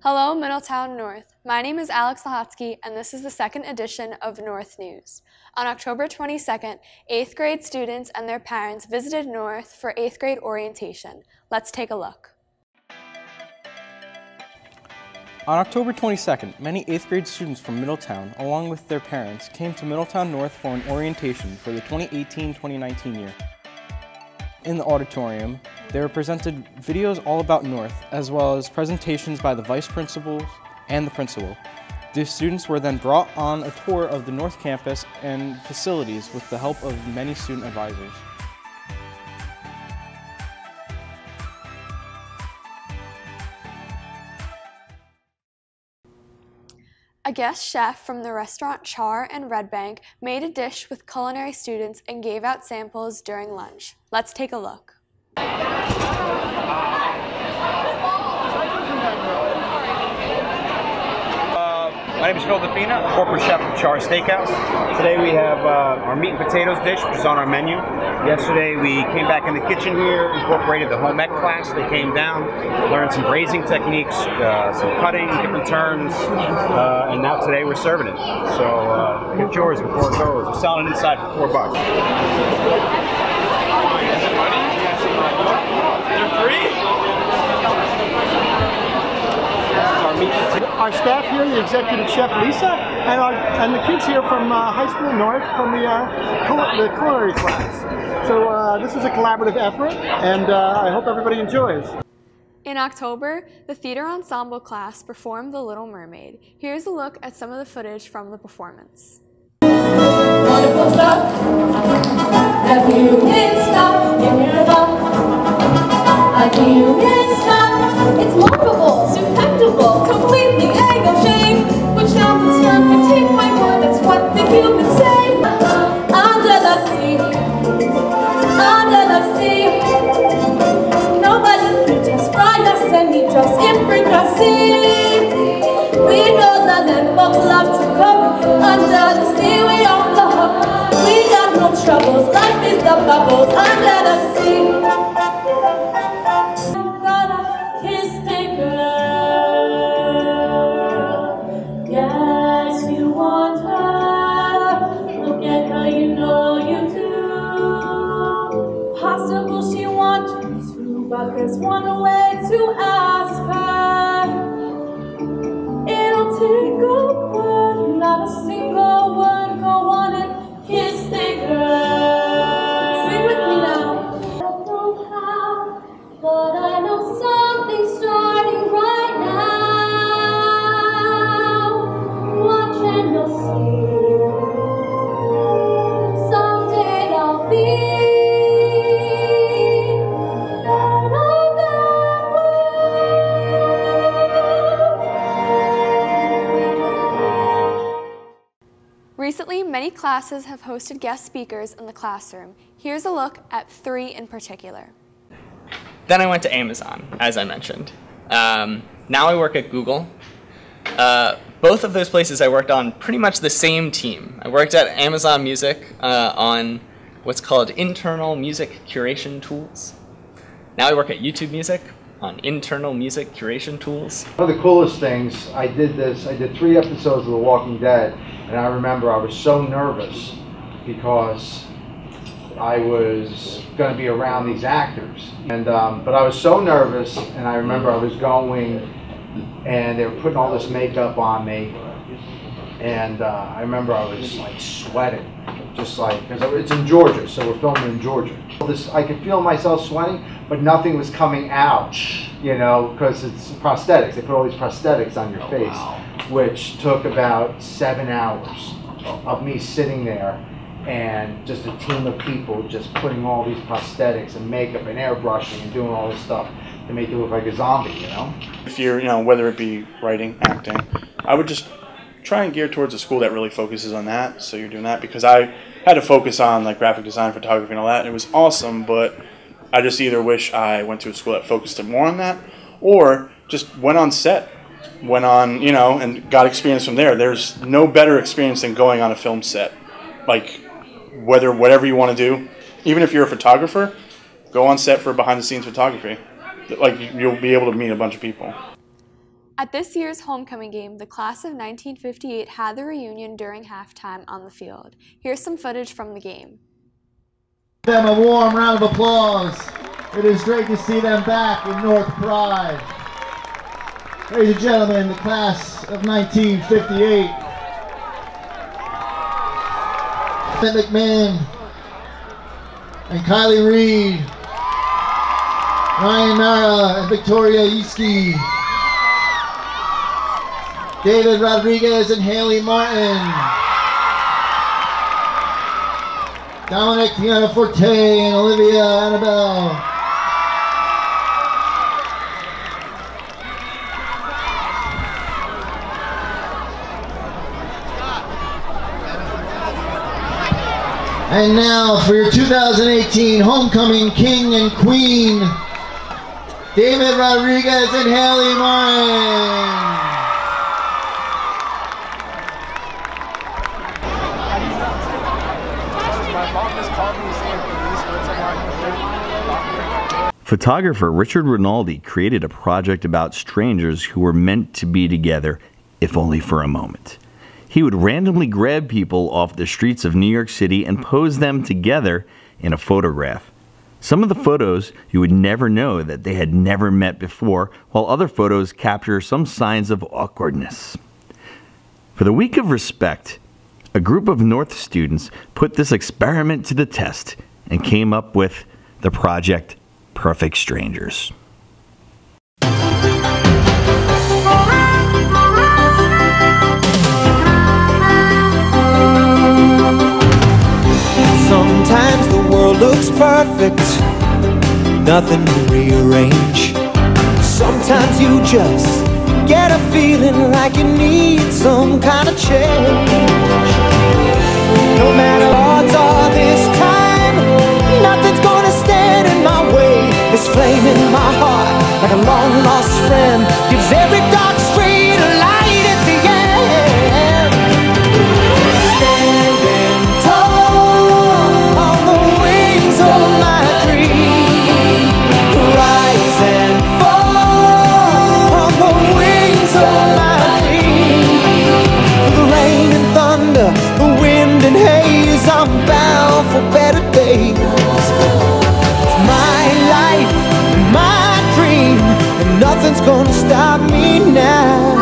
Hello, Middletown North. My name is Alex Lahotsky, and this is the second edition of North News. On October 22nd, 8th grade students and their parents visited North for 8th grade orientation. Let's take a look. On October 22nd, many 8th grade students from Middletown, along with their parents, came to Middletown North for an orientation for the 2018-2019 year. In the auditorium, they were presented videos all about North, as well as presentations by the vice principals and the principal. The students were then brought on a tour of the North campus and facilities with the help of many student advisors. A guest chef from the restaurant Char and Red Bank made a dish with culinary students and gave out samples during lunch. Let's take a look. My name is Phil DeFina, corporate chef of Char Steakhouse. Today we have our meat and potatoes dish, which is on our menu. Yesterday we came back in the kitchen here, incorporated the home ec class. They came down, learned some braising techniques, some cutting, different turns, and now today we're serving it. So get yours before it goes. We're selling it inside for $4. Our staff here, the executive chef Lisa, and the kids here from High School North from the culinary class. So this is a collaborative effort, and I hope everybody enjoys. In October, the theater ensemble class performed The Little Mermaid. Here's a look at some of the footage from the performance. Wonderful stuff that you can't stop in your love. I can't stop. It's markable, impeccable, completely egg-o-shame. Which sounds and stuff, but take my word, that's what the humans say. Under the sea, under the sea. Nobody can just fry us and eat us in fricassee. We know that them folks love to cook. Under the sea we all love. We got no troubles, life is the bubbles under the sea. But there's one way to ask her. It'll take a word, not a single word. Go on and kiss the girl. Sing with me now. I don't know how, but I know something's starting right now. Watch and you'll see. Someday I'll be. Recently, many classes have hosted guest speakers in the classroom. Here's a look at 3 in particular. Then I went to Amazon, as I mentioned. Now I work at Google. Both of those places I worked on pretty much the same team. I worked at Amazon Music on what's called internal music curation tools. Now I work at YouTube Music on internal music curation tools. One of the coolest things, I did 3 episodes of The Walking Dead, and I remember I was so nervous because I was going to be around these actors. And but I was so nervous, and I remember I was going, and they were putting all this makeup on me, and I remember I was like sweating, just like, because it's in Georgia, so we're filming in Georgia. I could feel myself sweating, but nothing was coming out, you know, because it's prosthetics. They put all these prosthetics on your face, which took about 7 hours of me sitting there and just a team of people just putting all these prosthetics and makeup and airbrushing and doing all this stuff to make you look like a zombie, you know? If you're, whether it be writing, acting, I would just try and gear towards a school that really focuses on that. So you're doing that, because I had to focus on like graphic design, photography, and all that. And it was awesome, but I just either wish I went to a school that focused more on that, or just went on set, went on, and got experience from there. There's no better experience than going on a film set. Like, whatever you want to do, even if you're a photographer, go on set for behind-the-scenes photography. Like, you'll be able to meet a bunch of people. At this year's homecoming game, the class of 1958 had the reunion during halftime on the field. Here's some footage from the game. Give them a warm round of applause. It is great to see them back in North Pride. Ladies and gentlemen, the class of 1958. McMahon and Kylie Reed, Ryan Nara and Victoria Yeski, David Rodriguez and Haley Martin, Dominic Pianoforte and Olivia Annabelle, and now for your 2018 Homecoming King and Queen, David Rodriguez and Haley Martin. Photographer Richard Rinaldi created a project about strangers who were meant to be together, if only for a moment. He would randomly grab people off the streets of New York City and pose them together in a photograph. Some of the photos you would never know that they had never met before, while other photos capture some signs of awkwardness. For the Week of Respect, a group of North students put this experiment to the test and came up with the project Perfect Strangers. Sometimes the world looks perfect, nothing to rearrange. Sometimes you just get a feeling like you need some kind of change. No matter odds are this time, nothing's gonna stand in my way. This flame in my heart, like a long lost friend, gives every dark street a light at the end. Standing tall on the wings of my dream, rise and fall on the wings of my dream. The rain and thunder, the wind and haze, I'm bound for better days. My life, my dream, and nothing's gonna stop me now.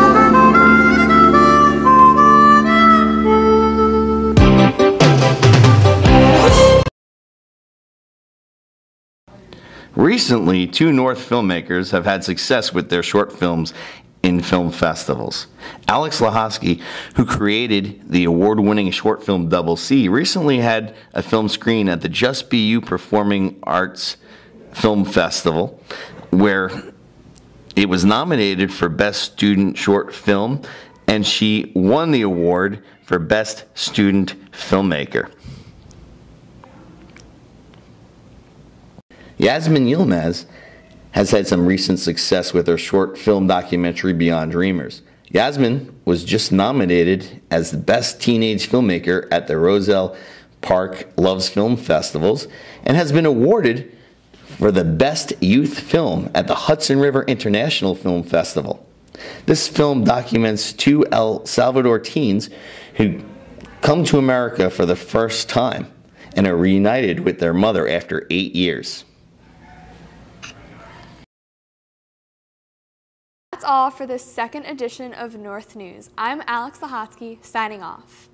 Recently, two North filmmakers have had success with their short films in film festivals. Alex Lahosky, who created the award-winning short film Double C, recently had a film screen at the Just Be You Performing Arts Film Festival, where it was nominated for Best Student Short Film, and she won the award for Best Student Filmmaker. Yasmin Yilmaz has had some recent success with her short film documentary Beyond Dreamers. Yasmin was just nominated as the Best Teenage Filmmaker at the Roselle Park Loves Film Festivals and has been awarded for the Best Youth Film at the Hudson River International Film Festival. This film documents two El Salvador teens who come to America for the first time and are reunited with their mother after 8 years. That's all for this second edition of North News. I'm Alex Lahotsky, signing off.